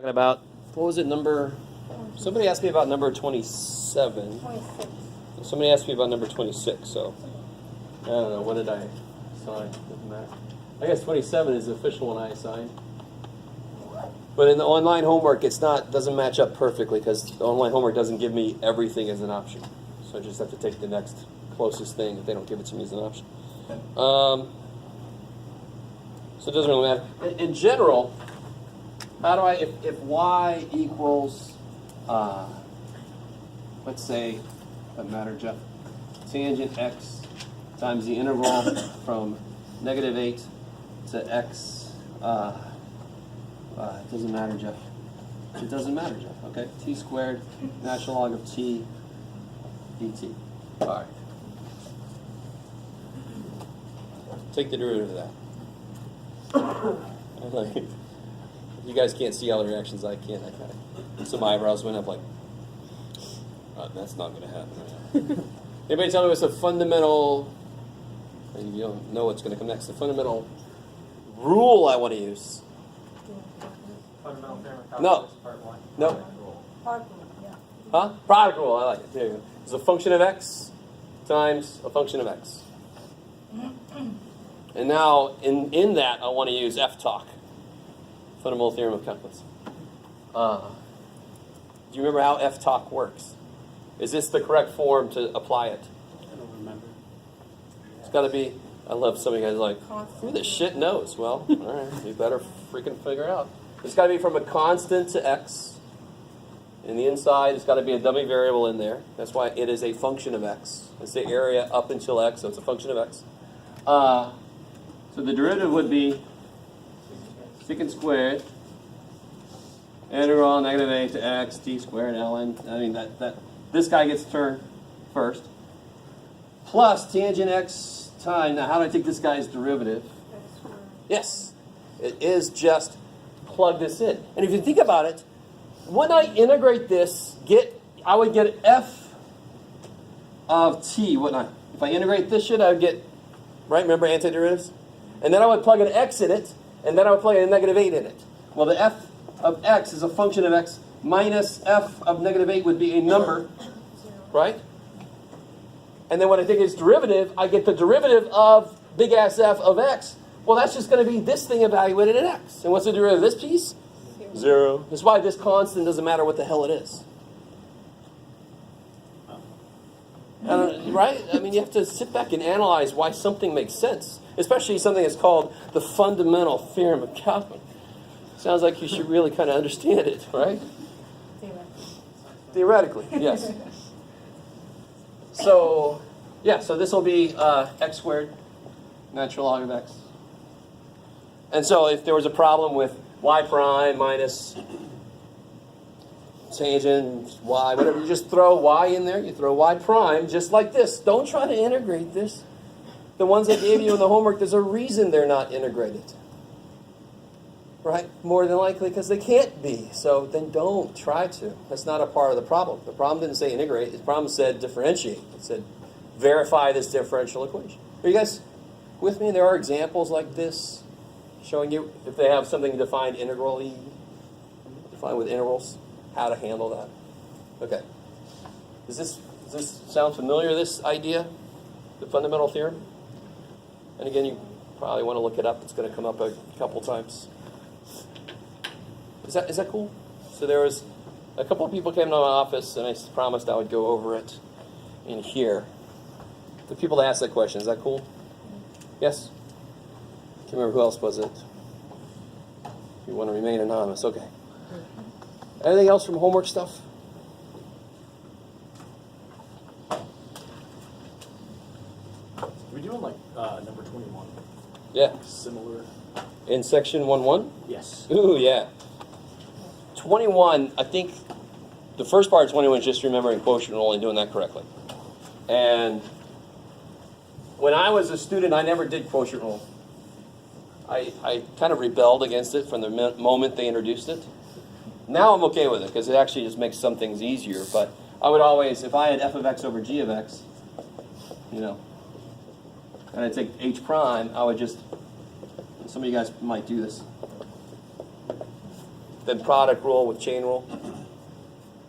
Talking about, what was it, number, somebody asked me about number 27. 26. Somebody asked me about number 26, so I don't know, what did I assign? Doesn't matter. I guess 27 is the official one I assigned. But in the online homework, doesn't match up perfectly because the online homework doesn't give me everything as an option. So I just have to take the next closest thing if they don't give it to me as an option. So it doesn't really matter. In general, how do I, if y equals, let's say, doesn't matter, Jeff, tangent x times the integral from -8 to x, it doesn't matter, Jeff. It doesn't matter, Jeff, okay? T squared, natural log of t dt. All right. Take the derivative of that. You guys can't see all the reactions I can. Some eyebrows went up like, that's not going to happen right now. Anybody tell me what's a fundamental, and you don't know what's going to come next, the fundamental rule I want to use? Fundamental Theorem of No. Calculus, Part 1. No. Part 1, yeah. Huh? Product rule, I like it. There you go. It's a function of x times a function of x. And now, in that, I want to use f-talk, Fundamental Theorem of Calculus. Do you remember how f-talk works? Is this the correct form to apply it? I don't remember. It's got to be, I love some of you guys like, who the shit knows? Well, all right, you better freaking figure out. It's got to be from a constant to x. In the inside, it's got to be a dummy variable in there. That's why it is a function of x. It's the area up until x, so it's a function of x. So the derivative would be secant squared, integral -8 to x, t squared ln. I mean, this guy gets turned first. Plus tangent x times, now how do I take this guy's derivative? Yes, it is just plug this in. And if you think about it, when I integrate this, I would get f of t, wouldn't I? If I integrate this shit, I would get, right, remember antiderivatives? And then I would plug an x in it, and then I would plug a -8 in it. Well, the f of x is a function of x minus f of -8 would be a number, right? And then when I take its derivative, I get the derivative of big ass f of x. Well, that's just going to be this thing evaluated at x. And what's the derivative of this piece? 0. That's why this constant doesn't matter what the hell it is. Right? I mean, you have to sit back and analyze why something makes sense. Especially something that's called the Fundamental Theorem of Calculus. Sounds like you should really kind of understand it, right? Theoretically, yes. So, yeah, so this will be x squared, natural log of x. And so if there was a problem with y prime minus tangent y, whatever, you just throw y in there, you throw y prime, just like this. Don't try to integrate this. The ones I gave you in the homework, there's a reason they're not integrated. Right? More than likely because they can't be. So then don't try to. That's not a part of the problem. The problem didn't say integrate. The problem said differentiate. It said verify this differential equation. Are you guys with me? There are examples like this showing you if they have something defined integrally, defined with integrals, how to handle that. Okay. Does this sound familiar, this idea? The fundamental theorem? And again, you probably want to look it up. It's going to come up a couple times. Is that cool? So there was a couple of people came to my office, and I promised I would go over it in here. The people that asked that question, is that cool? Yes? Can't remember who else was it. You want to remain anonymous, okay. Anything else from homework stuff? We're doing like number 21. Yeah. Similar. In section 1.1? Yes. Ooh, yeah. 21, I think the first part of 21 is just remembering quotient rule and doing that correctly. And when I was a student, I never did quotient rule. I kind of rebelled against it from the moment they introduced it. Now I'm okay with it because it actually just makes some things easier. But I would always, if I had f of x over g of x, and I'd take h prime, I would just, some of you guys might do this. than product rule with chain rule.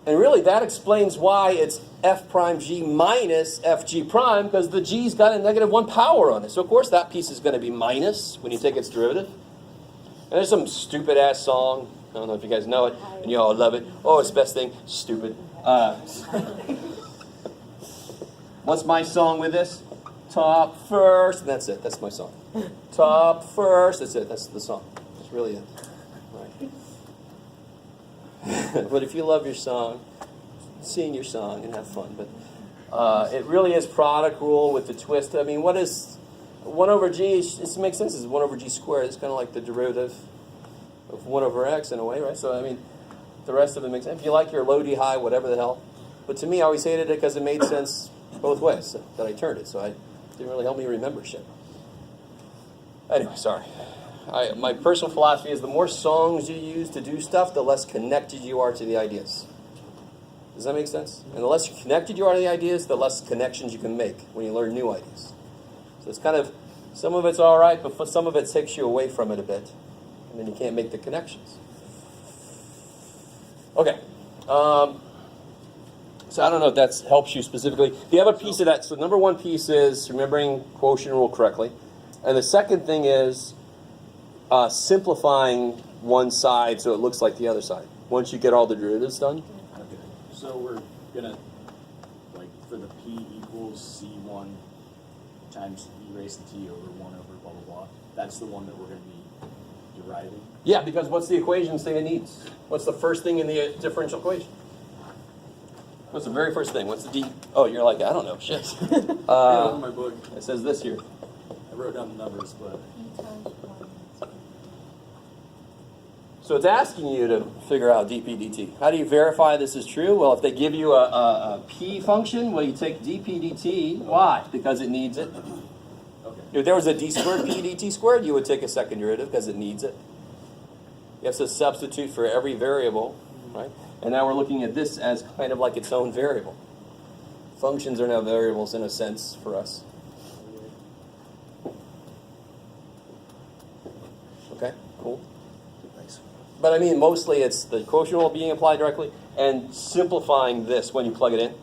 And really, that explains why it's f prime g minus fg prime, because the g's got a -1 power on it. So, of course, that piece is going to be minus when you take its derivative. And there's some stupid-ass song. I don't know if you guys know it, and you all love it. Oh, it's the best thing. Stupid. What's my song with this? Top first. And that's it. That's my song. Top first. That's it. That's the song. That's really it. Right. But if you love your song, sing your song and have fun. But it really is product rule with the twist. I mean, what is 1 over g? It makes sense. It's 1 over g squared. It's kind of like the derivative of 1 over x in a way, right? So, I mean, the rest of it makes sense. If you like your low, d, high, whatever the hell. But to me, I always hated it because it made sense both ways so that I turned it. So it didn't really help me remember shit. Anyway, sorry. My personal philosophy is the more songs you use to do stuff, the less connected you are to the ideas. Does that make sense? And the less connected you are to the ideas, the less connections you can make when you learn new ideas. So it's kind of, some of it's all right, but some of it takes you away from it a bit. And then you can't make the connections. Okay. So I don't know if that helps you specifically. If you have a piece of that, so number one piece is remembering quotient rule correctly. And the second thing is simplifying one side so it looks like the other side. Once you get all the derivatives done. Okay. So we're going to, like, for the p equals c1 times e raised to t over 1 over blah, blah, blah. That's the one that we're going to be deriving? Yeah, because what's the equation say it needs? What's the first thing in the differential equation? What's the very first thing? What's the d? Oh, you're like, I don't know. Shit. In my book. It says this here. I wrote down the numbers, but... So it's asking you to figure out dp dt. How do you verify this is true? Well, if they give you a p function, well, you take dp dt. Why? Because it needs it. Okay. If there was a d squared p dt squared, you would take a second derivative because it needs it. You have to substitute for every variable, right? And now we're looking at this as kind of like its own variable. Functions are now variables in a sense for us. Okay, cool. Thanks. But I mean, mostly it's the quotient rule being applied directly and simplifying this when you plug it in.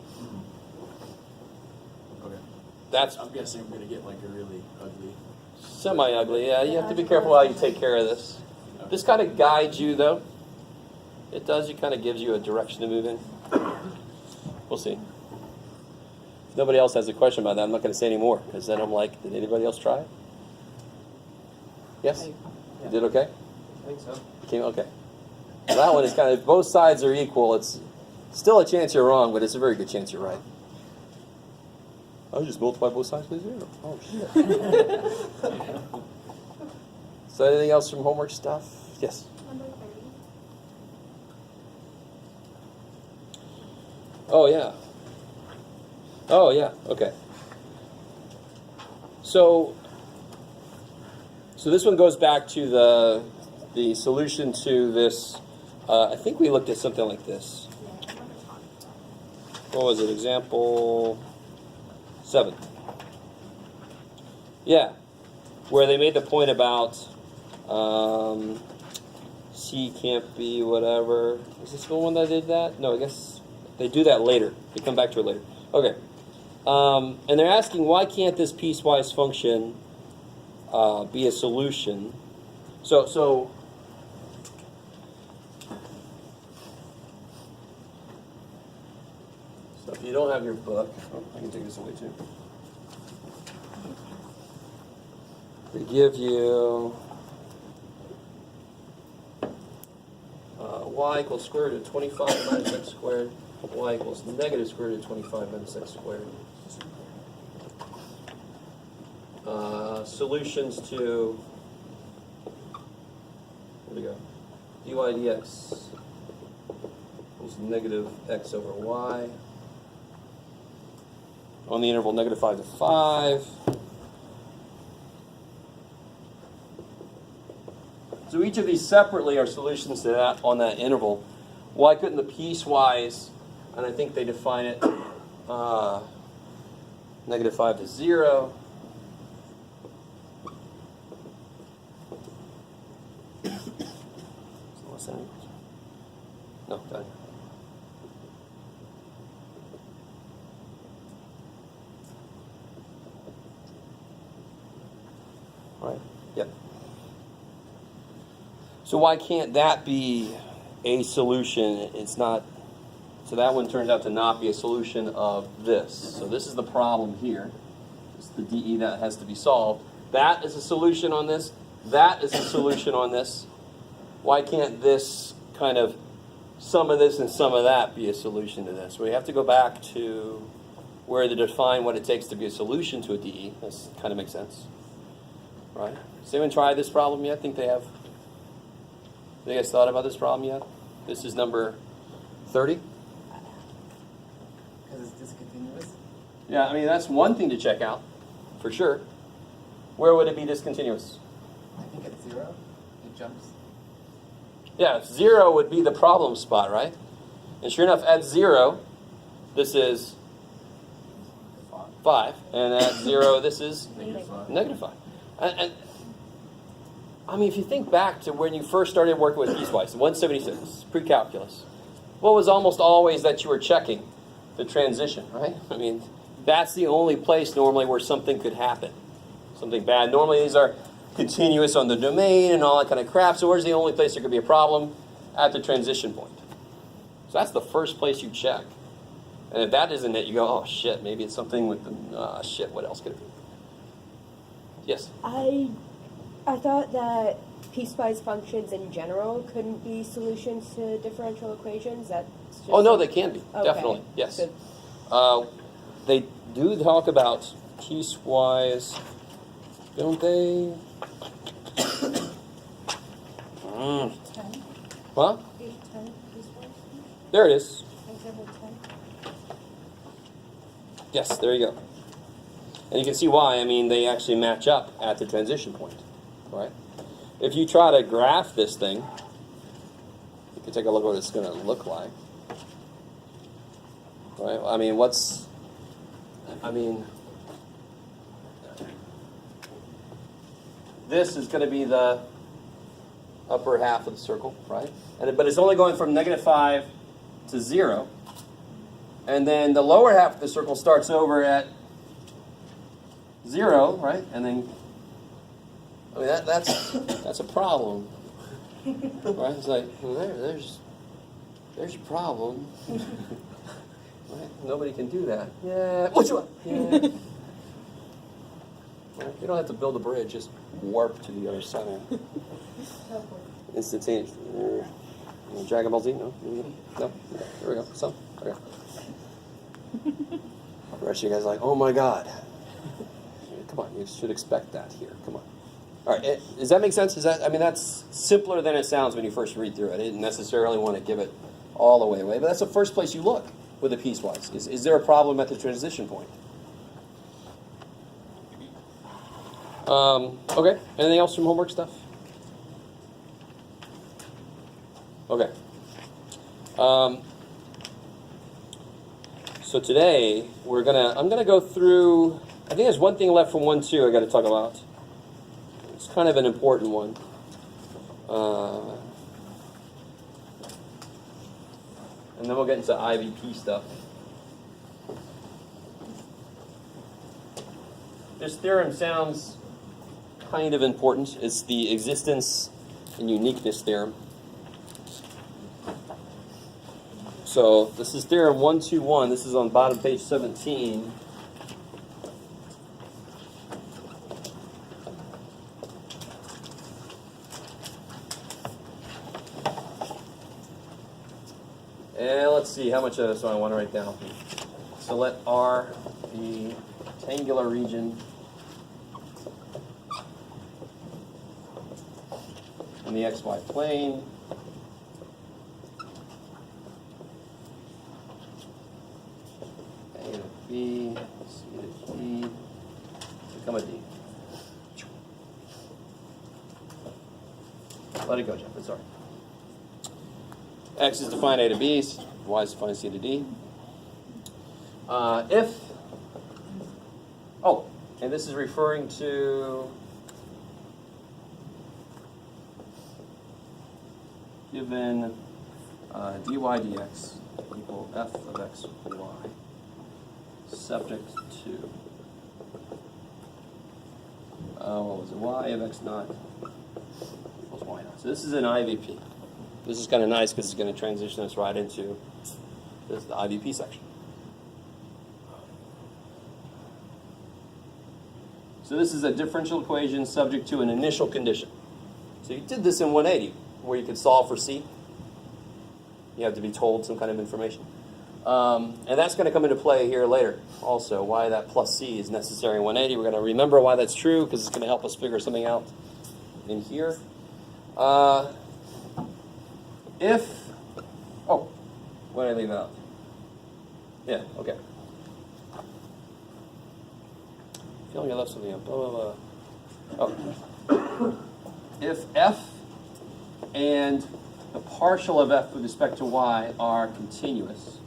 Okay. That's I'm guessing I'm going to get like a really ugly... semi-ugly. Yeah, you have to be careful how you take care of this. This kind of guides you, though. It does. It kind of gives you a direction to move in. We'll see. If nobody else has a question about that, I'm not going to say any more, because then I'm like, did anybody else try it? Yes? Yeah. You did okay? I think so. Came okay. Well, that one is kind of, both sides are equal. It's still a chance you're wrong, but it's a very good chance you're right. I'll just multiply both sides by 0. Oh, shit. So anything else from homework stuff? Yes? Number 30. Oh, yeah. Oh, yeah. Okay. So this one goes back to the solution to this. I think we looked at something like this. What was it? Example 7. Yeah. Where they made the point about C can't be whatever. Is this the one that did that? No, I guess they do that later. They come back to it later. Okay. And they're asking, why can't this piecewise function be a solution? So if you don't have your book, I can take this away too. They give you y equals square root of 25 minus x squared. Y equals negative square root of 25 minus x squared. Solutions to, where do we go? dy dx equals negative x over y on the interval negative 5 to 5. So each of these separately are solutions to that on that interval. Why couldn't the piecewise, and I think they define it negative 5 to 0. No, down here. Right. Yep. So why can't that be a solution? It's not. So that one turns out to not be a solution of this. So this is the problem here. It's the DE that has to be solved. That is a solution on this. That is a solution on this. Why can't this kind of some of this and some of that be a solution to this? We have to go back to where they define what it takes to be a solution to a DE. This kind of makes sense. Right? Has anyone tried this problem yet? Think they have? Have you guys thought about this problem yet? This is number 30. Because it's discontinuous? Yeah, I mean, that's one thing to check out, for sure. Where would it be discontinuous? I think at 0, it jumps. Yeah, 0 would be the problem spot, right? And sure enough, at 0, this is 5. And at 0, this is negative 5. And I mean, if you think back to when you first started working with piecewise, 176, pre-calculus, what was almost always that you were checking? The transition, right? I mean, that's the only place normally where something could happen. Something bad. Normally these are continuous on the domain and all that kind of crap. So where's the only place there could be a problem? At the transition point. So that's the first place you check. And if that isn't it, you go, oh shit, maybe it's something with the, shit, what else could it be? Yes? I thought that piecewise functions in general couldn't be solutions to differential equations. That's just Oh no, they can be. Okay. Definitely. Yes. Good. They do talk about piecewise, don't they? Huh? There it is. Yes, there you go. And you can see why. I mean, they actually match up at the transition point, right? If you try to graph this thing, you can take a look at what it's going to look like. Right? I mean, this is going to be the upper half of the circle, right? But it's only going from -5 to 0. And then the lower half of the circle starts over at 0, right? And then, I mean, that's a problem, right? It's like, well, there's your problem. Right? Nobody can do that. Yeah. Which one? Yeah. Right? You don't have to build a bridge, just warp to the other side. Instantaneous. Dragon Ball Z? No? No? There we go. Some? Okay. The rest of you guys are like, oh my god. Come on, you should expect that here. Come on. All right, does that make sense? I mean, that's simpler than it sounds when you first read through it. I didn't necessarily want to give it all the way away, but that's the first place you look with a piecewise. Is there a problem at the transition point? Okay, anything else from homework stuff? Okay. So today I'm gonna go through. I think there's one thing left from 1-2 I got to talk about. It's kind of an important one. And then we'll get into IVP stuff. This theorem sounds kind of important. It's the existence and uniqueness theorem. So this is theorem 121. This is on bottom page 17. And let's see how much of this I want to write down. So let R be rectangular region in the xy plane. A to B, C to D, become a D. Let it go, Jeff. It's all right. X is defined A to B, Y is defined C to D. And this is referring to given dy dx equal f of x, y, subject to, what was it, y of x naught equals y naught. So this is an IVP. This is kind of nice because it's going to transition us right into the IVP section. So this is a differential equation subject to an initial condition. So you did this in 180, where you could solve for C. You have to be told some kind of information. And that's going to come into play here later also, why that plus C is necessary in 180. We're going to remember why that's true, because it's going to help us figure something out in here. What did I leave out? Yeah, okay. I feel like I left something out. Blah, blah, blah. Oh. If f and the partial of f with respect to y are continuous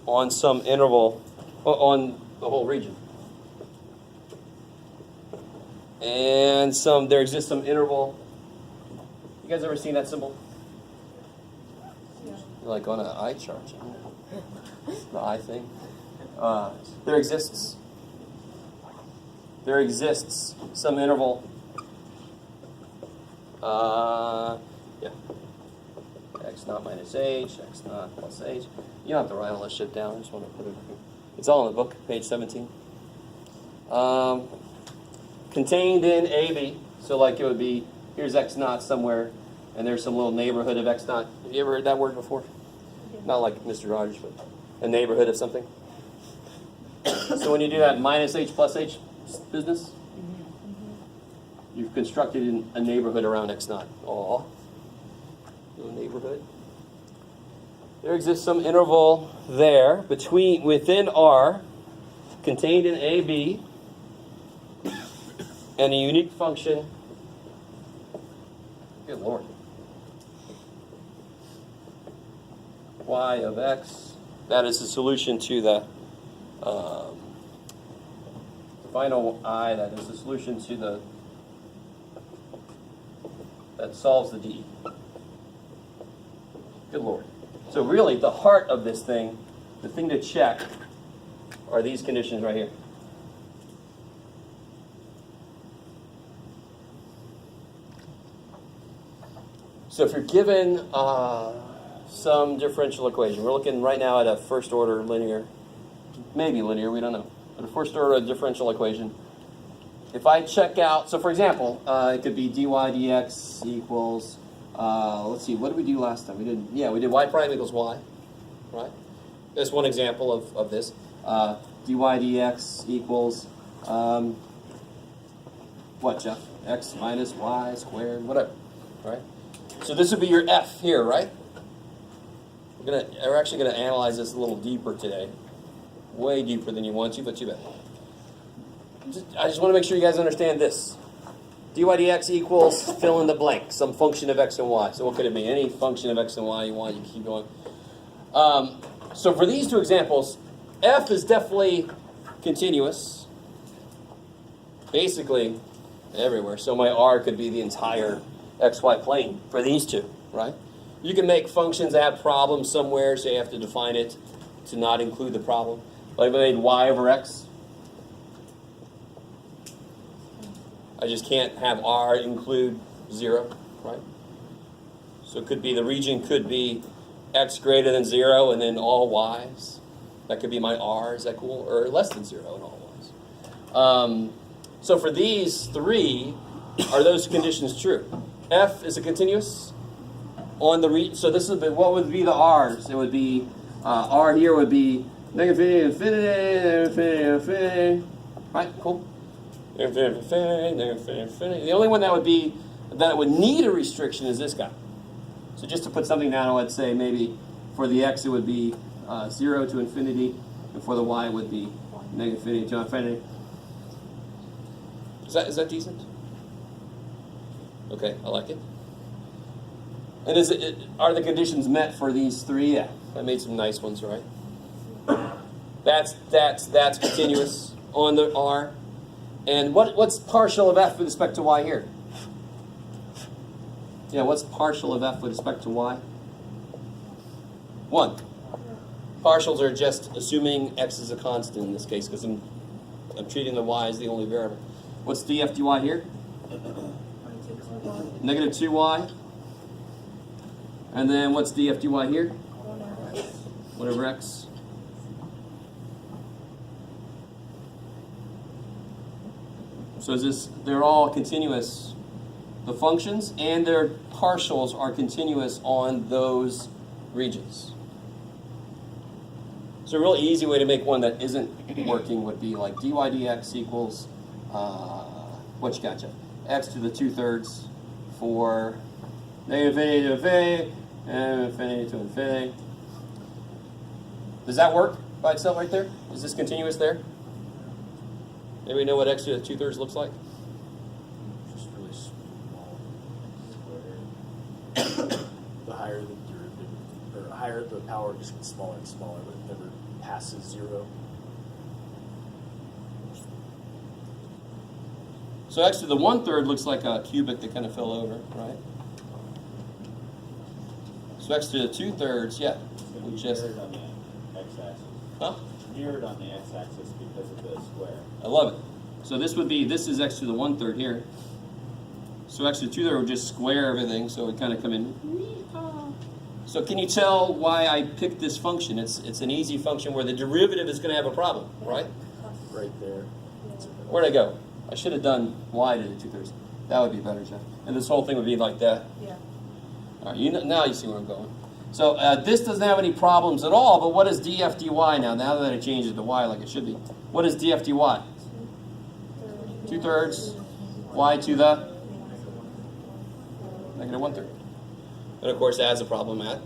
on some interval, on the whole region, and there exists some interval. You guys ever seen that symbol? Yeah. Like on an eye chart, the eye thing. There exists some interval. X naught minus h, x naught plus h. You don't have to write all this shit down. I just want to put it here. It's all in the book, page 17. Contained in AB. So like it would be, here's x naught somewhere, and there's some little neighborhood of x naught. Have you ever heard that word before? Not like Mr. Rogers, but a neighborhood of something. So when you do that minus h plus h business, you've constructed a neighborhood around x naught. Aw, little neighborhood. There exists some interval there within R, contained in AB, and a unique function. Good Lord. Y of x. That is the solution to the final I. That is the solution to that solves the D. Good Lord. So really, the heart of this thing, the thing to check, are these conditions right here. So if you're given some differential equation, we're looking right now at a first order linear, maybe linear, we don't know, but a first order differential equation. If I check out, so for example, it could be dy dx equals, let's see, what did we do last time? We did y prime equals y, right? That's one example of this. Dy dx equals, what, Jeff? X minus y squared, whatever, right? So this would be your f here, right? We're actually going to analyze this a little deeper today. Way deeper than you want to, but too bad. I just want to make sure you guys understand this. Dy dx equals fill in the blank, some function of x and y. So what could it be? Any function of x and y you want, you keep going. So for these two examples, f is definitely continuous, basically everywhere. So my R could be the entire xy plane for these two, right? You can make functions that have problems somewhere, so you have to define it to not include the problem. Like if I made y over x, I just can't have R include 0, right? So it could be, the region could be x greater than 0 and then all y's. That could be my R, is that cool? Or less than 0 and all y's. So for these three, are those conditions true? F is a continuous on the so this is what would be the R's? It would be R here would be negative infinity, right? Cool. Negative infinity. The only one that would need a restriction is this guy. So just to put something down, let's say maybe for the x it would be 0 to infinity, and for the y it would be negative infinity to infinity. Is that decent? Okay, I like it. And are the conditions met for these three? Yeah, I made some nice ones, right? That's continuous on the R. And what's partial of f with respect to y here? Yeah, what's partial of f with respect to y? 1. Partials are just assuming x is a constant in this case because I'm treating the y as the only variable. What's df dy here? Negative 2y. And then what's df dy here? 1 over x. So is this, they're all continuous. The functions and their partials are continuous on those regions. So a real easy way to make one that isn't working would be like dy dx equals, what you got, Jeff? X to the 2/3 for negative infinity to infinity and infinity to infinity. Does that work by itself right there? Is this continuous there? Anybody know what x to the 2/3 looks like? Just really small square. The higher the derivative, or higher the power just gets smaller and smaller, but it never passes 0. So x to the 1/3 looks like a cubic that kind of fell over, right? So x to the 2/3, yeah. We just, Mirrored on the x-axis. huh? Mirrored on the x-axis because of the square. I love it. So this would be, this is x to the 1/3 here. So x to the 2/3 would just square everything, so it would kind of come in. So can you tell why I picked this function? It's an easy function where the derivative is going to have a problem, right? Right there. Where'd I go? I should have done y to the 2/3. That would be better, Jeff. And this whole thing would be like that. Yeah. All right, now you see where I'm going. So this doesn't have any problems at all, but what is df dy now? Now that it changes to y like it should be. What is df dy? 2/3 y to the negative 1/3. And of course, adds a problem at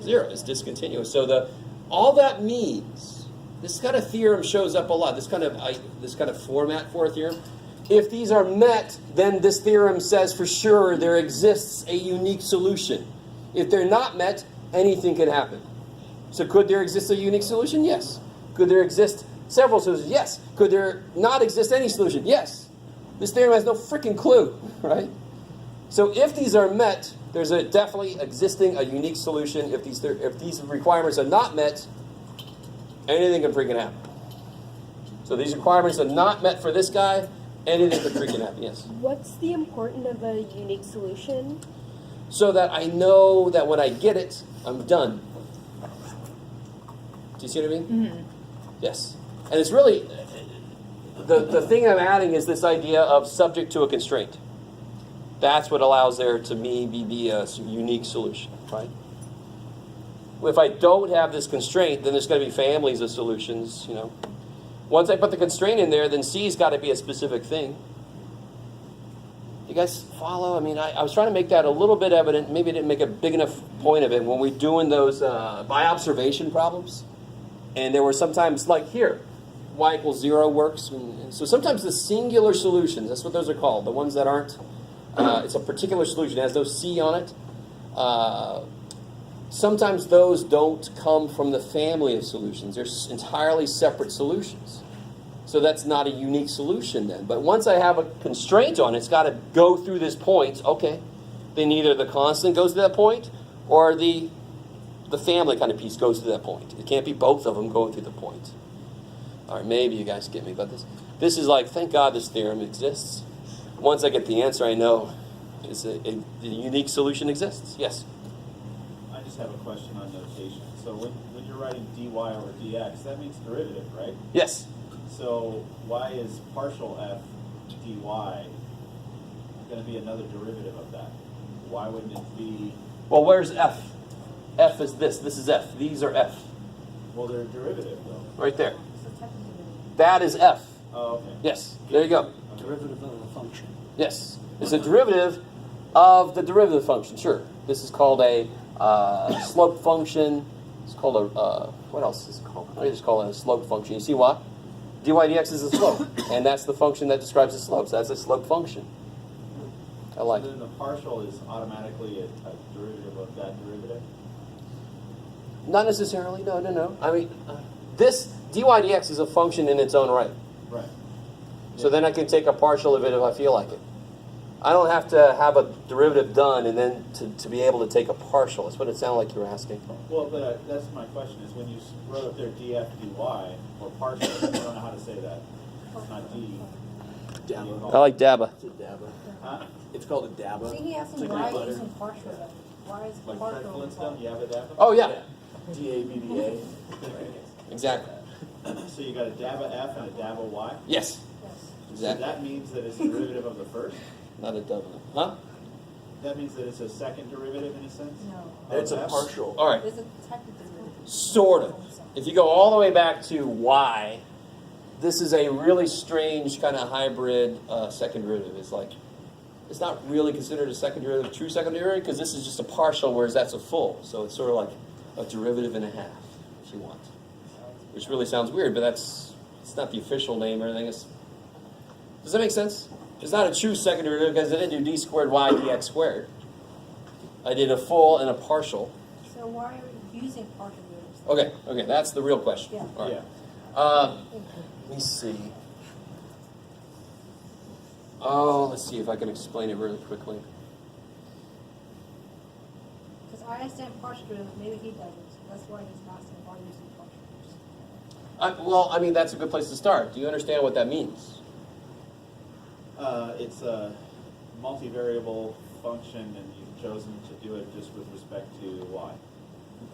0. It's discontinuous. So all that means, this kind of theorem shows up a lot. This kind of format for a theorem. If these are met, then this theorem says for sure there exists a unique solution. If they're not met, anything can happen. So could there exist a unique solution? Yes. Could there exist several solutions? Yes. Could there not exist any solution? Yes. This theorem has no freaking clue, right? So if these are met, there's definitely existing a unique solution. If these requirements are not met, anything can freaking happen. So these requirements are not met for this guy, anything can freaking happen, yes. What's the importance of a unique solution? So that I know that when I get it, I'm done. Do you see what I mean? Mm-hmm. Yes. And it's really, the thing I'm adding is this idea of subject to a constraint. That's what allows there to be a unique solution, right? If I don't have this constraint, then there's going to be families of solutions, you know. Once I put the constraint in there, then C's got to be a specific thing. You guys follow? I mean, I was trying to make that a little bit evident. Maybe I didn't make a big enough point of it when we're doing those by observation problems. And there were sometimes, like here, y equals 0 works. And so sometimes the singular solutions, that's what those are called, the ones that aren't, it's a particular solution, it has no C on it. Sometimes those don't come from the family of solutions. They're entirely separate solutions. So that's not a unique solution then. But once I have a constraint on it, it's got to go through this point. Okay, then either the constant goes to that point or the family kind of piece goes to that point. It can't be both of them going through the point. All right, maybe you guys get me, but this is like, thank God this theorem exists. Once I get the answer, I know the unique solution exists. Yes? I just have a question on notation. So when you're writing dy over dx, that means derivative, right? Yes. So why is partial f dy going to be another derivative of that? Why wouldn't it be... Well, where's f? F is this. This is f. These are f. Well, they're a derivative, though. Right there. That is f. Oh, okay. Yes. There you go. Derivative of the function. Yes. It's a derivative of the derivative function. Sure. This is called a slope function. It's called a, what else is it called? I just call it a slope function. You see why? dy dx is a slope. And that's the function that describes the slope. So that's a slope function. I like So it. then the partial is automatically a derivative of that derivative? Not necessarily. No. I mean, this dy dx is a function in its own right. Right. So then I can take a partial of it if I feel like it. I don't have to have a derivative done and then to be able to take a partial. That's what it sounded like you were asking. Well, but that's my question, is when you wrote up there df dy, or partial, I don't know how to say that. It's not d. Dabba. I like DABA. It's a dabba. Huh? It's called a dabba. See, he asked It's him like why butter. using partial. Why is Like Fred partial Flintstone, you have a dabba? Oh, yeah. D-A-B-B-A. Exactly. So you got a dabba f and a dabba y? Yes. Yes. So Exactly. that means that it's a derivative of the first? Not a double. Huh? That means that it's a second derivative in a sense? No. It's a F? partial. All right. There's a technical derivative. Sort of. If you go all the way back to y, this is a really strange kind of hybrid second derivative. It's not really considered a second derivative, true second derivative, because this is just a partial, whereas that's a full. So it's sort of like a derivative and a half, if you want. Which really sounds weird, but it's not the official name or anything. Does that make sense? It's not a true second derivative because I didn't do d squared y dx squared. I did a full and a partial. So why are you using partial derivatives? Okay, that's the real question. Yeah. All right. Yeah. Let me see. Oh, let's see if I can explain it really quickly. Because I understand partial derivatives, maybe he doesn't. That's why he's asking why you're using partial derivatives. Well, I mean, that's a good place to start. Do you understand what that means? It's a multivariable function, and you've chosen to do it just with respect to y.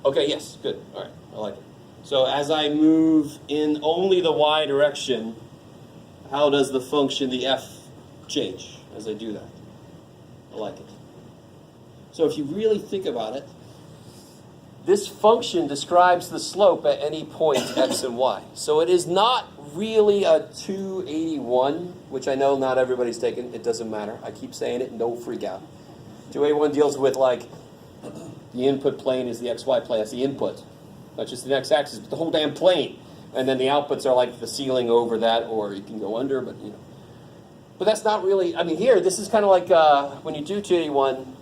Okay, yes, good. All right, I like it. So as I move in only the y direction, how does the function, the f, change as I do that? I like it. So if you really think about it, this function describes the slope at any point x and y. So it is not really a 281, which I know not everybody's taken. It doesn't matter. I keep saying it, no freak out. 281 deals with like the input plane is the xy plane. That's the input. Not just the x-axis, but the whole damn plane. And then the outputs are like the ceiling over that, or you can go under, but you know. But that's not really, I mean, here, this is kind of like when you do 281,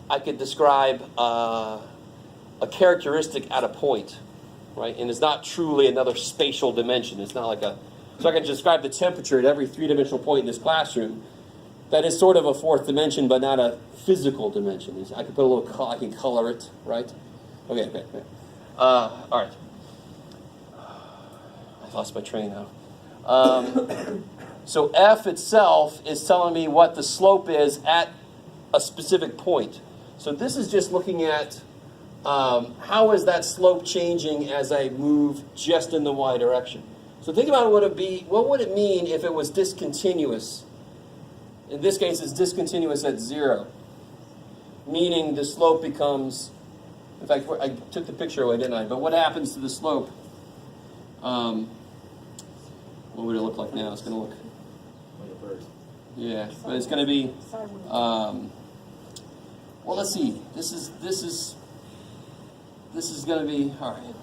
I could describe a characteristic at a point, right? And it's not truly another spatial dimension. It's not like so I can describe the temperature at every three-dimensional point in this classroom. That is sort of a fourth dimension, but not a physical dimension. I can put a little, I can color it, right? Okay. All right. I lost my train now. So f itself is telling me what the slope is at a specific point. So this is just looking at how is that slope changing as I move just in the y direction. So think about what would it mean if it was discontinuous? In this case, it's discontinuous at 0, meaning the slope becomes, in fact, I took the picture away, didn't I? But what happens to the slope? What would it look like now? It's going to look, Like a bird. yeah, but it's going to be, Sideways. well, let's see. This is going to be, all right.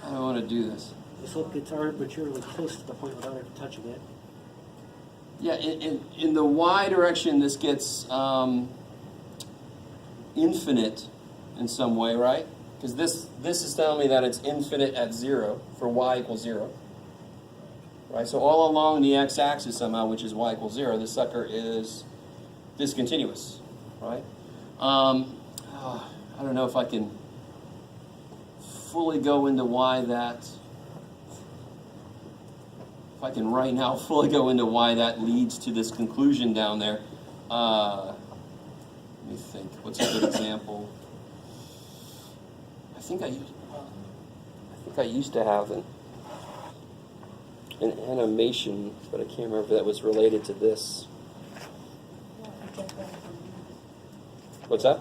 How do I want to do this? The slope gets arbitrarily close to the point without ever touching it. Yeah, in the y direction, this gets infinite in some way, right? Because this is telling me that it's infinite at 0 for y equals 0. Right? So all along the x-axis somehow, which is y equals 0, this sucker is discontinuous, right? I don't know if I can fully go into why that... If I can right now fully go into why that leads to this conclusion down there. Let me think. What's a good example? I think I used to have an animation, but I can't remember if that was related to this. What's that?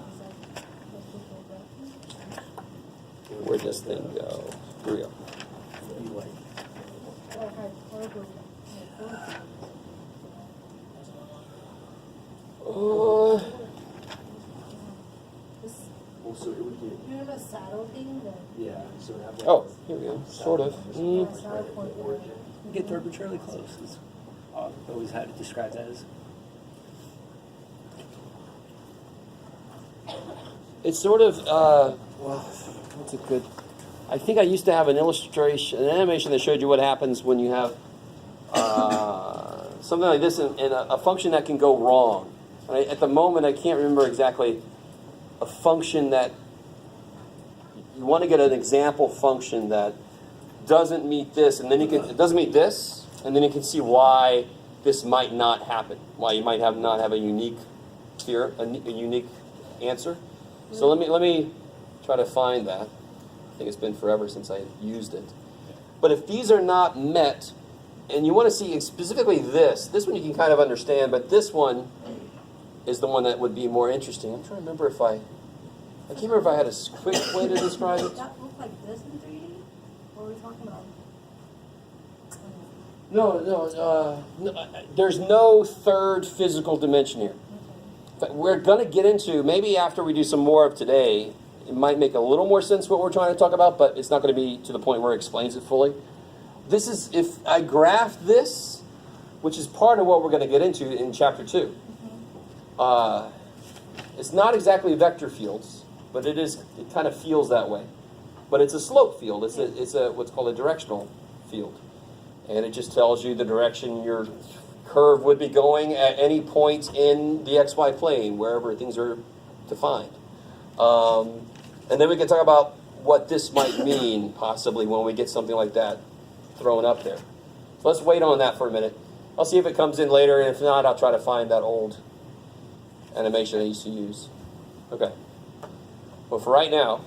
Where'd this thing go? Here we go. So it would get, You remember the saddle thing? yeah, so it have like Oh, here we go. Sort of. Saddle point where- It gets arbitrarily close. Is always how to describe that as. It's sort of, well, what's a good... I think I used to have an illustration, an animation that showed you what happens when you have something like this, and a function that can go wrong. Right? At the moment, I can't remember exactly a function that you want to get an example function that doesn't meet this, and then it doesn't meet this, and then you can see why this might not happen. Why you might not have a unique theorem, a unique answer. So let me try to find that. I think it's been forever since I used it. But if these are not met, and you want to see specifically this one you can kind of understand, but this one is the one that would be more interesting. I'm trying to remember if I can't remember if I had a quick way to describe it. That look like this in 3D? What are we talking about? No, there's no third physical dimension here. But we're going to get into, maybe after we do some more of today, it might make a little more sense what we're trying to talk about, but it's not going to be to the point where it explains it fully. This is, if I graph this, which is part of what we're going to get into in chapter 2. It's not exactly vector fields, but it kind of feels that way. But it's a slope field. It's a what's called a directional field. And it just tells you the direction your curve would be going at any point in the xy plane, wherever things are defined. And then we can talk about what this might mean, possibly, when we get something like that thrown up there. So let's wait on that for a minute. I'll see if it comes in later, and if not, I'll try to find that old animation I used to use. Okay. But for right now,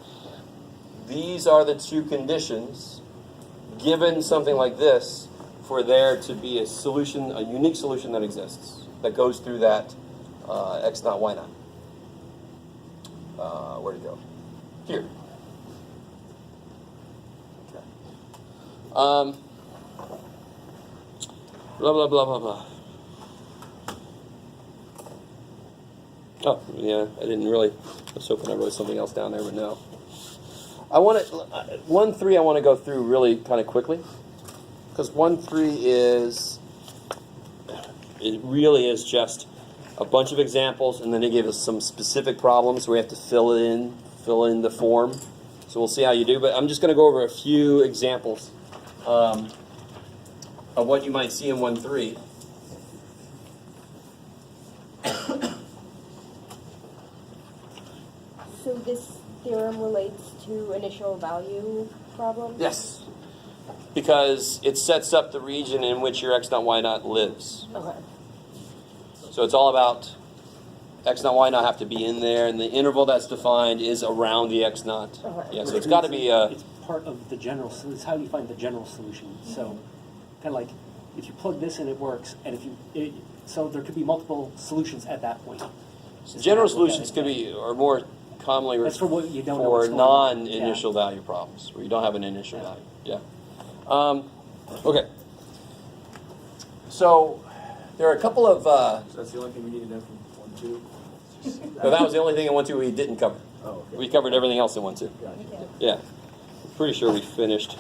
these are the two conditions, given something like this, for there to be a solution, a unique solution that exists, that goes through that x naught, y naught. Where'd it go? Here. Okay. Blah, blah, blah, blah, blah. Oh, yeah, I didn't really, I was hoping I wrote something else down there, but no. I want to, 1.3 I want to go through really kind of quickly. Because 1.3 is, it really is just a bunch of examples, and then they give us some specific problems where we have to fill in the form. So we'll see how you do, but I'm just going to go over a few examples of what you might see in 1.3. So this theorem relates to initial value problems? Yes. Because it sets up the region in which your x naught, y naught lives. Okay. So it's all about x naught, y naught have to be in there, and the interval that's defined is around the x naught. Okay. Yeah, so it's got to be It's part of the general. So it's how you find the general solution. So, kind of like if you plug this in, it works, and so there could be multiple solutions at that point. general solutions could be, or more commonly That's for what you don't know what's for going on. non-initial value problems, where you don't have an initial value. Yeah. Okay. So there are a couple of. So that's the only thing we need to know from 1.2? No, that was the only thing in 1.2 we didn't cover. Oh, okay. We covered everything else in 1.2. Gotcha. Yeah. I'm pretty sure we finished.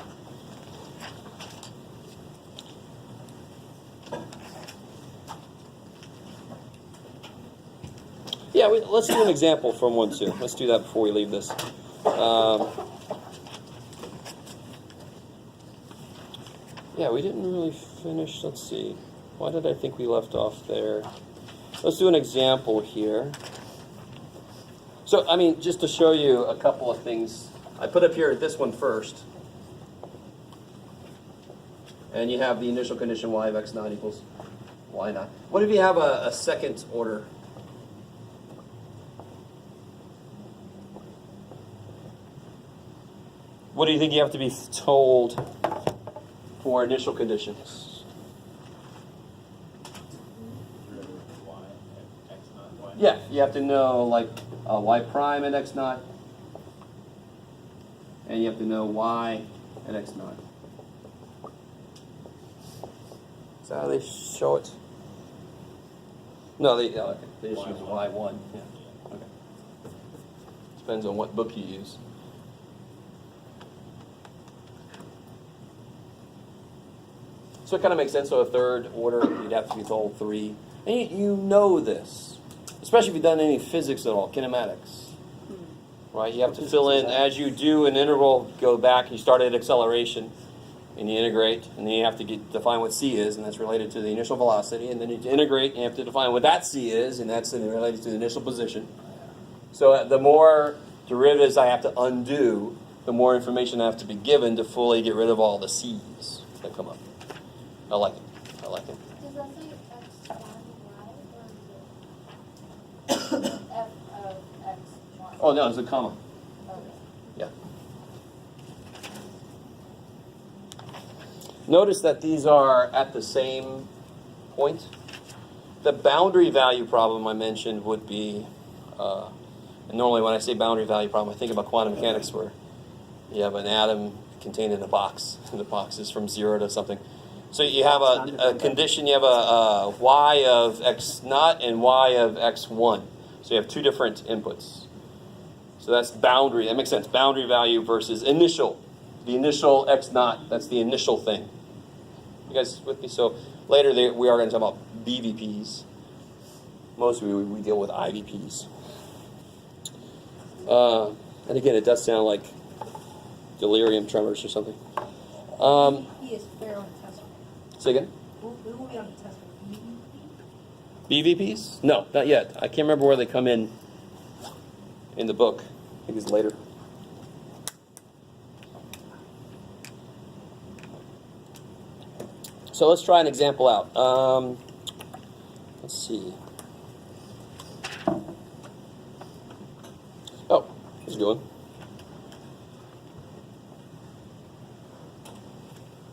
Yeah, let's do an example from 1.2. Let's do that before we leave this. Yeah, we didn't really finish. Let's see. Why did I think we left off there? Let's do an example here. So, I mean, just to show you a couple of things, I put up here this one first. And you have the initial condition y of x naught equals y naught. What if you have a second order? What do you think you have to be told for initial conditions? Yeah, you have to know like y prime at x naught, and you have to know y at x naught. Is that how they show it? No, they issue is y1. Yeah. Okay. Depends on what book you use. So it kind of makes sense. So a third order, you'd have to be told 3. And you know this, especially if you've done any physics at all, kinematics. Right? You have to fill in, as you do an interval, go back, you start at acceleration, and you integrate, and then you have to define what c is, and that's related to the initial velocity, and then you integrate, and you have to define what that c is, and that's related to the initial position. So the more derivatives I have to undo, the more information I have to be given to fully get rid of all the c's that come up. I like it. I like it. Does that say x1 y, or is it f of x1? Oh, no, it's a comma. Okay. Yeah. Notice that these are at the same point. The boundary value problem I mentioned would be, and normally when I say boundary value problem, I think about quantum mechanics where you have an atom contained in a box, and the box is from 0 to something. So you have a condition, you have a y of x naught and y of x1. So you have two different inputs. So that's boundary, that makes sense. Boundary value versus initial. The initial x naught, that's the initial thing. You guys with me? So later we are going to talk about BVPs. Mostly we deal with IVPs. And again, it does sound like delirium tremors or something. He is fair on the test. Say again? We will be on the test. BVPs? No, not yet. I can't remember where they come in the book. I think it's later. So let's try an example out. Let's see. Oh, here's a good one.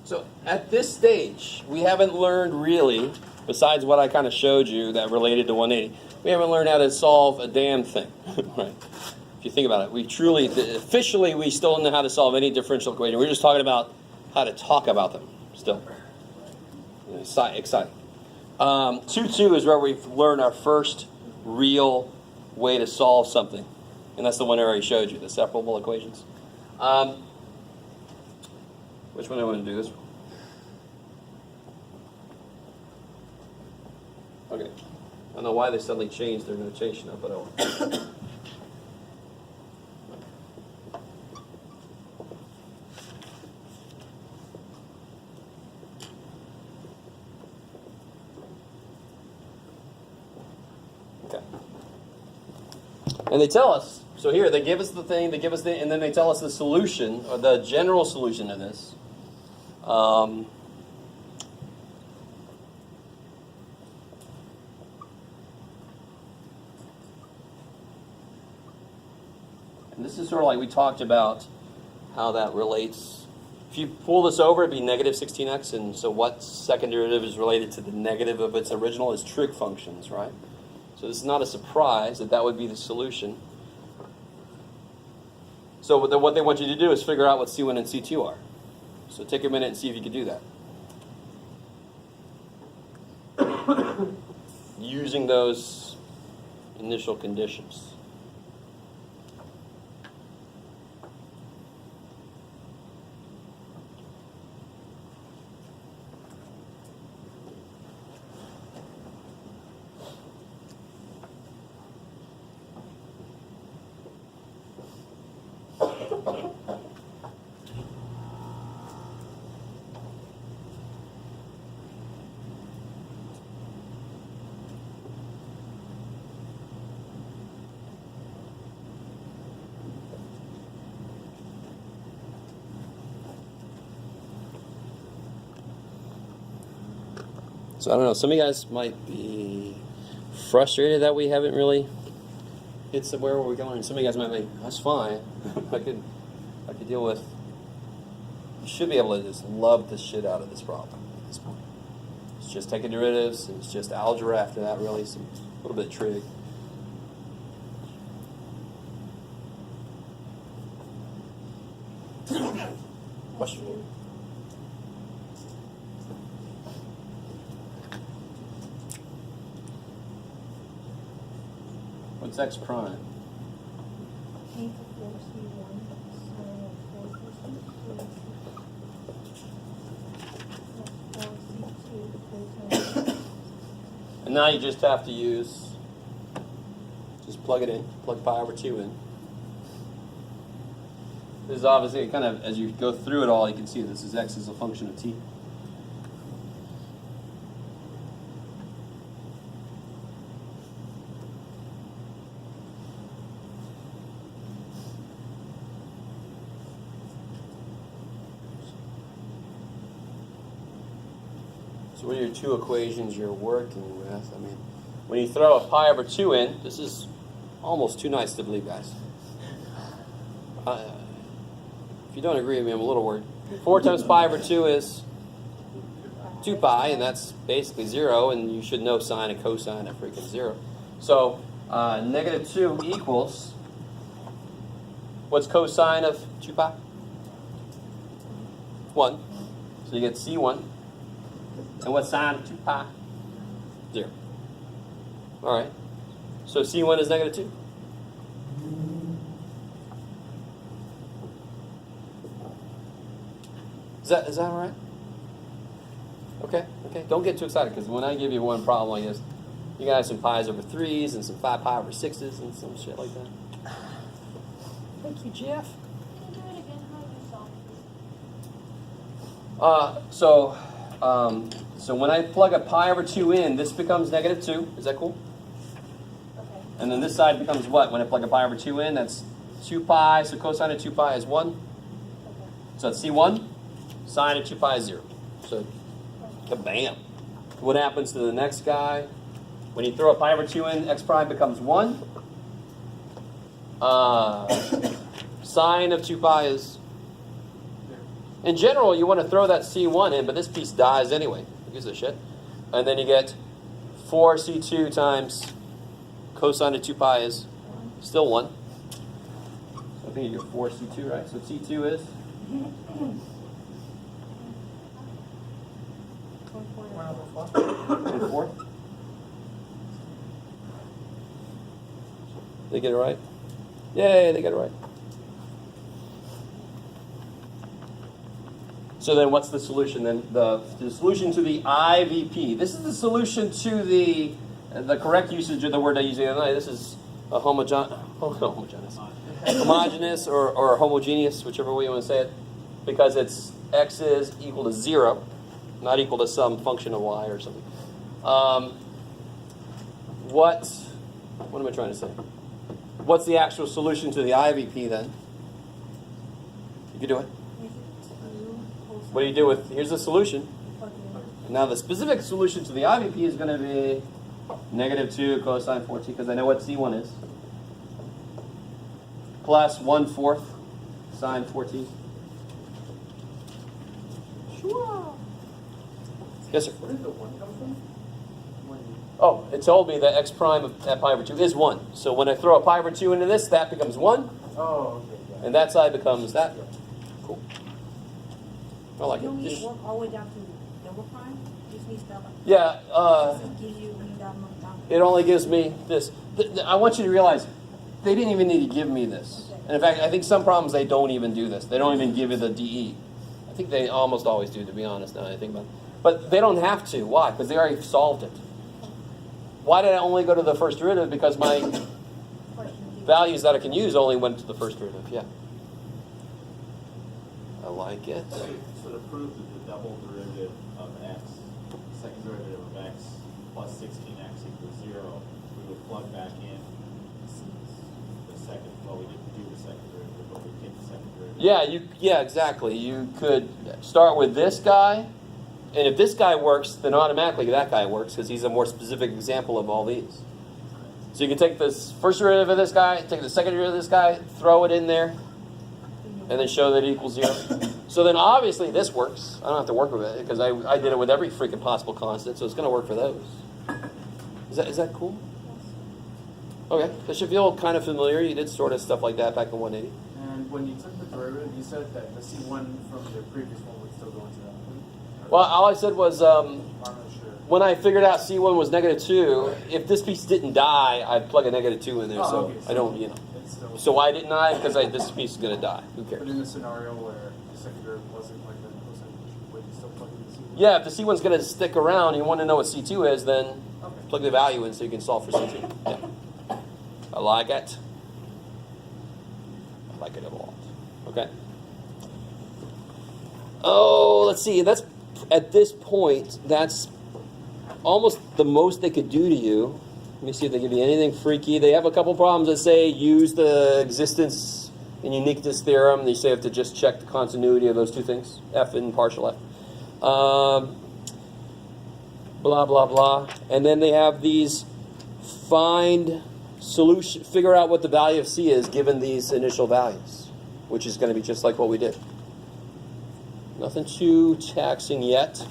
So at this stage, we haven't learned really, besides what I kind of showed you that related to 180, we haven't learned how to solve a damn thing, right? If you think about it, officially, we still don't know how to solve any differential equation. We're just talking about how to talk about them still. Exciting. 2-2 is where we've learned our first real way to solve something. And that's the one I already showed you, the separable equations. Which one do I want to do? This one? Okay. I don't know why they suddenly changed their notation up, but oh. Okay. And they tell us, so here they give us the thing, and then they tell us the solution, or the general solution to this. And this is sort of like we talked about how that relates. If you pull this over, it'd be negative 16x, and so what second derivative is related to the negative of its original is trig functions, right? So this is not a surprise that would be the solution. So what they want you to do is figure out what C1 and C2 are. So take a minute and see if you can do that. Using those initial conditions. So I don't know, some of you guys might be frustrated that we haven't really hit somewhere where we're going. Some of you guys might be, that's fine. I could deal with. You should be able to just love the shit out of this problem at this point. It's just taking derivatives, and it's just algebra after that, really, a little bit of trig. Question? What's x prime? And now you just have to just plug it in, plug pi over 2 in. This is obviously kind of, as you go through it all, you can see this is x as a function of t. So what are your two equations you're working with? I mean, when you throw a pi over 2 in, this is almost too nice to believe, guys. If you don't agree with me, I'm a little worried. 4 times pi over 2 is 2 pi, and that's basically 0, and you should know sine and cosine are freaking 0. So negative 2 equals, what's cosine of 2 pi? 1. So you get C1. And what's sine of 2 pi? 0. All right. So C1 is negative 2. Is that all right? Okay. Don't get too excited, because when I give you one problem like this, you got some pi's over 3s and some 5 pi over 6s and some shit like that. Thank you, Jeff. Can you do it again? How do you solve this? So when I plug a pi over 2 in, this becomes negative 2. Is that cool? Okay. And then this side becomes what? When I plug a pi over 2 in, that's 2 pi. So cosine of 2 pi is 1. Okay. So that's C1. Sine of 2 pi is 0. So, kabam. What happens to the next guy? When you throw a pi over 2 in, x prime becomes 1. Sine of 2 pi is... In general, you want to throw that C1 in, but this piece dies anyway. Who gives a shit? And then you get 4C2 times cosine of 2 pi is still 1. So I think you get 4C2, right? So C2 is... 24. They get it right? Yay, they get it right. So then what's the solution then? The solution to the IVP. This is the solution to the correct usage of the word I used the other night. This is a homogeneous or homogeneous, whichever way you want to say it, because it's x is equal to 0, not equal to some function of y or something. What am I trying to say? What's the actual solution to the IVP then? You can do it. What do you do with, here's the solution. Now the specific solution to the IVP is going to be negative 2 cosine 4t, because I know what C1 is, plus 1/4 sine 4t. Sure. Yes, sir. Where did the 1 come from? Oh, it told me that x prime of that pi over 2 is 1. So when I throw a pi over 2 into this, that becomes 1. Oh, okay. Yeah. And that side becomes that. Cool. I like You don't need it. to work all the way down to double prime. You just need stuff like Yeah, it gives you when you got them down. it only gives me this. I want you to realize, they didn't even need to give me this. And in fact, I think some problems they don't even do this. They don't even give you the DE. I think they almost always do, to be honest, now that I think about it. But they don't have to. Why? Because they already solved it. Why did I only go to the first derivative? Because my values that I can use only went to the first derivative. Yeah. I like it. So to prove that the double derivative of x, second derivative of x plus 16x equals 0, we would plug back in the second, well, we didn't do the second derivative, but we get the second derivative. Yeah, exactly. You could start with this guy, and if this guy works, then automatically that guy works, because he's a more specific example of all these. So you can take this first derivative of this guy, take the second derivative of this guy, throw it in there, and then show that it equals 0. So then obviously this works. I don't have to work with it, because I did it with every freaking possible constant, so it's going to work for those. Is that cool? Okay, that should feel kind of familiar. You did sort of stuff like that back in 180. And when you took the derivative, you said that the C1 from the previous one would still go into that one? Well, all I said was I'm not sure. when I figured out C1 was negative 2, if this piece didn't die, I'd plug a negative 2 in there, Oh, so okay, I don't, you know. It's still, So why didn't I? Because this piece is going to die. Who but cares? in the scenario where the second derivative wasn't like that, would you still plug in the C1? Yeah, if the C1's going to stick around, you want to know what C2 is, then Okay. plug the value in so you can solve for C2. Yeah. I like it. I like it a lot. Okay. Okay. Oh, let's see. That's at this point, that's almost the most they could do to you. Let me see if they give you anything freaky. They have a couple problems that say use the existence and uniqueness theorem. They say you have to just check the continuity of those two things, F and partial F. Blah, blah, blah. And then they have these find solution, figure out what the value of C is given these initial values, which is going to be just like what we did. Nothing too taxing yet.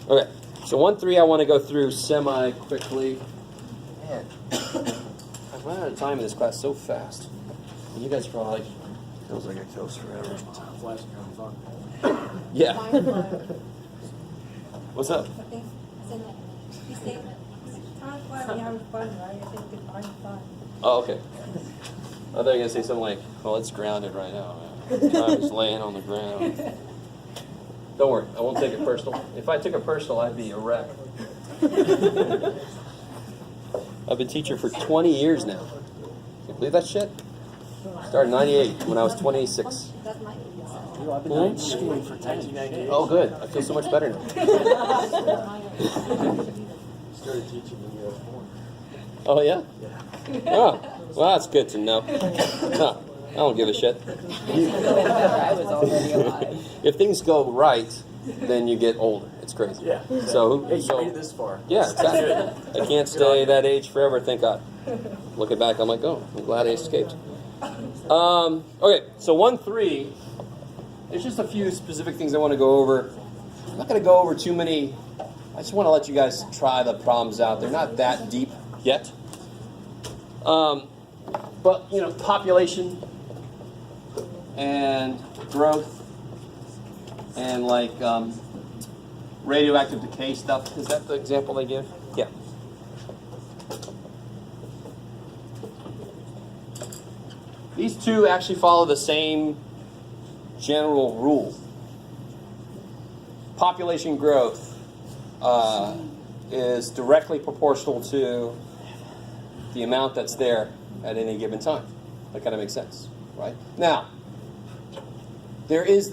Okay, so 1-3 I want to go through semi-quickly. Man, I've run out of time in this class so fast. You guys are probably like, feels like it goes forever. Flash having fun. Yeah. What's up? I think, he said, time flies when you're having fun, right? I think you can find fun. Oh, okay. I thought you were going to say something like, well, it's grounded right now, man. Time is laying on the ground. Don't worry, I won't take it personal. If I took it personal, I'd be a wreck. I've been teaching for 20 years now. Can you believe that shit? Started in 98 when I was 26. That's my age. You know, I've been in school for 1998. Oh, good. I feel so much better now. Started teaching when you were born. Oh, yeah? Oh, well, that's good to know. Huh. I don't give a shit. I was already alive. If things go right, then you get older. It's crazy. Yeah. So, Hey, you made it this far. yeah, exactly. I can't stay that age forever, thank God. Looking back, I'm like, oh, I'm glad I escaped. Okay, so 1-3, there's just a few specific things I want to go over. I'm not going to go over too many. I just want to let you guys try the problems out. They're not that deep yet. But, you know, population and growth and like radioactive decay stuff. Is that the example they give? Yeah. These two actually follow the same general rule. Population growth is directly proportional to the amount that's there at any given time. That kind of makes sense, right? Now, there is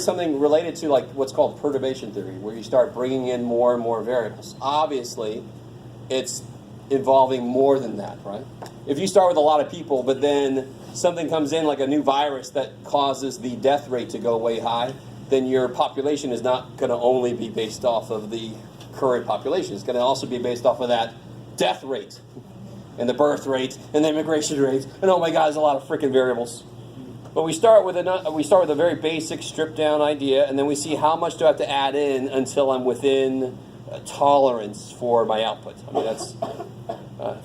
something related to like what's called perturbation theory, where you start bringing in more and more variables. Obviously, it's involving more than that, right? If you start with a lot of people, but then something comes in like a new virus that causes the death rate to go way high, then your population is not going to only be based off of the current population. It's going to also be based off of that death rate and the birth rate and the immigration rate. And oh my God, there's a lot of freaking variables. But we start with a very basic stripped down idea, and then we see how much do I have to add in until I'm within tolerance for my output. I mean, that's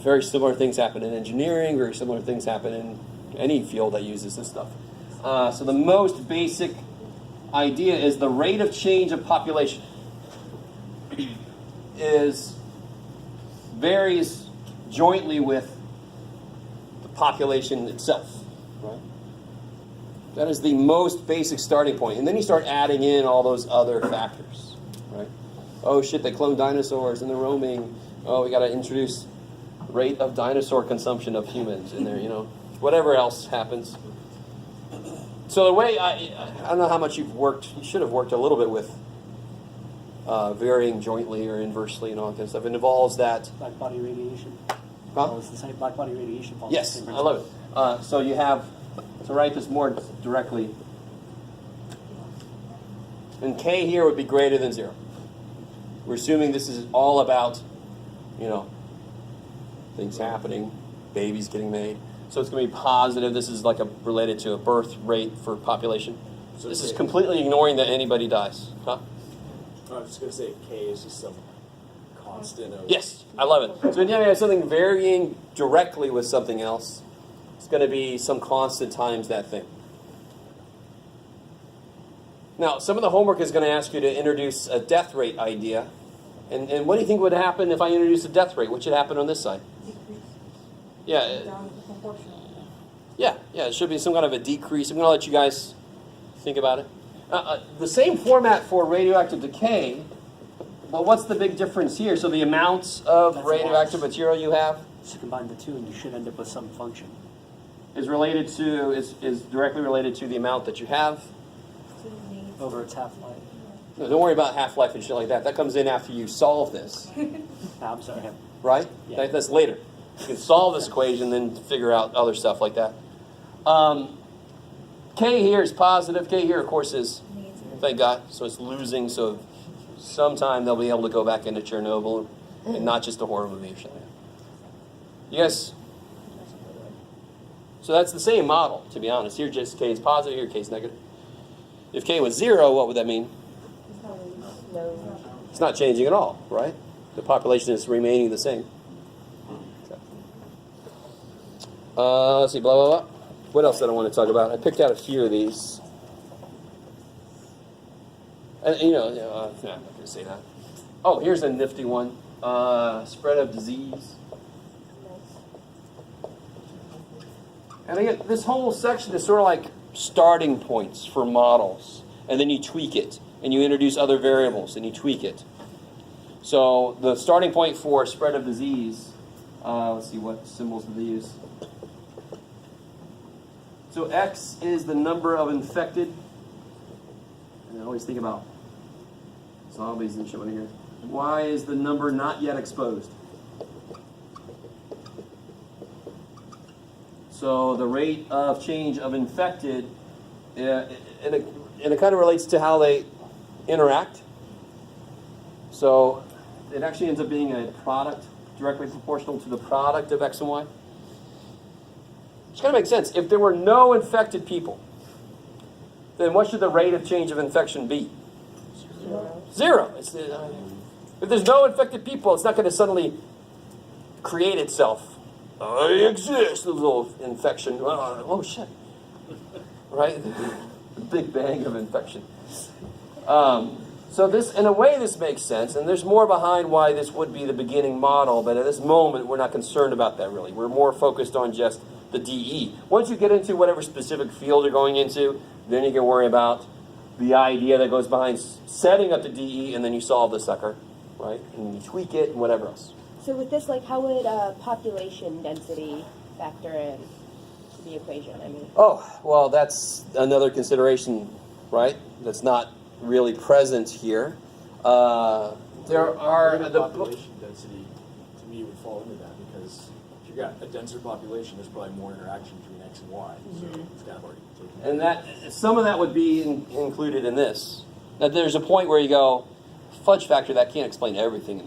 very similar things happen in engineering. Very similar things happen in any field that uses this stuff. So the most basic idea is the rate of change of population varies jointly with the population itself. Right? That is the most basic starting point. And then you start adding in all those other factors. Right? Oh shit, they cloned dinosaurs and they're roaming. Oh, we got to introduce rate of dinosaur consumption of humans in there, you know. Whatever else happens. So the way, I don't know how much you've worked, you should have worked a little bit with varying jointly or inversely and all that kind of stuff. It involves that. Black body radiation. Huh? It's the same black body radiation. follows Yes, the same I love it. So you have, to write this more directly, and K here would be greater than 0. We're assuming this is all about, you know, things happening, babies getting made. So it's going to be positive. This is like related to a birth rate for population. So this is completely ignoring that anybody dies. Huh? I was just going to say K is just some constant of... Yes, I love it. So anytime you have something varying directly with something else, it's going to be some constant times that thing. Now, some of the homework is going to ask you to introduce a death rate idea. And what do you think would happen if I introduced a death rate? What should happen on this side? Yeah. Yeah, it should be some kind of a decrease. I'm going to let you guys think about it. The same format for radioactive decay, but what's the big difference here? So the amounts of radioactive material you have? So combine the two and you should end up with some function. is related to is directly related to the amount that you have. Over its half-life. No, don't worry about half-life and shit like that. That comes in after you solve this, I'm sorry. right? Yeah. That's later. You can solve this equation, then figure out other stuff like that. K here is positive. K here, of course, is, thank God, so it's losing. So sometime they'll be able to go back into Chernobyl and not just a horror movie or something. Yes? So that's the same model, to be honest. Here just K is positive, here K is negative. If K was 0, what would that mean? No. It's not changing at all, right? The population is remaining the same. Let's see, blah, blah, blah. What else did I want to talk about? I picked out a few of these. And, I'm not going to say that. Oh, here's a nifty one. Spread of disease. And again, this whole section is sort of like starting points for models. And then you tweak it. And you introduce other variables, and you tweak it. So the starting point for spread of disease, let's see, what symbols do they use? So X is the number of infected. And I always think about zombies and shit when I hear. Y is the number not yet exposed. So the rate of change of infected, and it kind of relates to how they interact. So it actually ends up being a product directly proportional to the product of X and Y. Which kind of makes sense. If there were no infected people, then what should the rate of change of infection be? 0. If there's no infected people, it's not going to suddenly create itself. I exist, a little infection. Oh shit. Right? The Big Bang of infection. So this, in a way, this makes sense, and there's more behind why this would be the beginning model, but at this moment, we're not concerned about that, really. We're more focused on just the DE. Once you get into whatever specific field you're going into, then you can worry about the idea that goes behind setting up the DE, and then you solve the sucker, right? And you tweak it, and whatever else. So with this, like, how would population density factor in to the equation? I mean. Oh, well, that's another consideration, right? That's not really present here. There are the population density, to me, would fall into that, because if you've got a denser population, there's probably more interaction between X and Y. So it's kind of already taken. And that some of that would be included in this. Now, there's a point where you go, fudge factor, that can't explain everything in the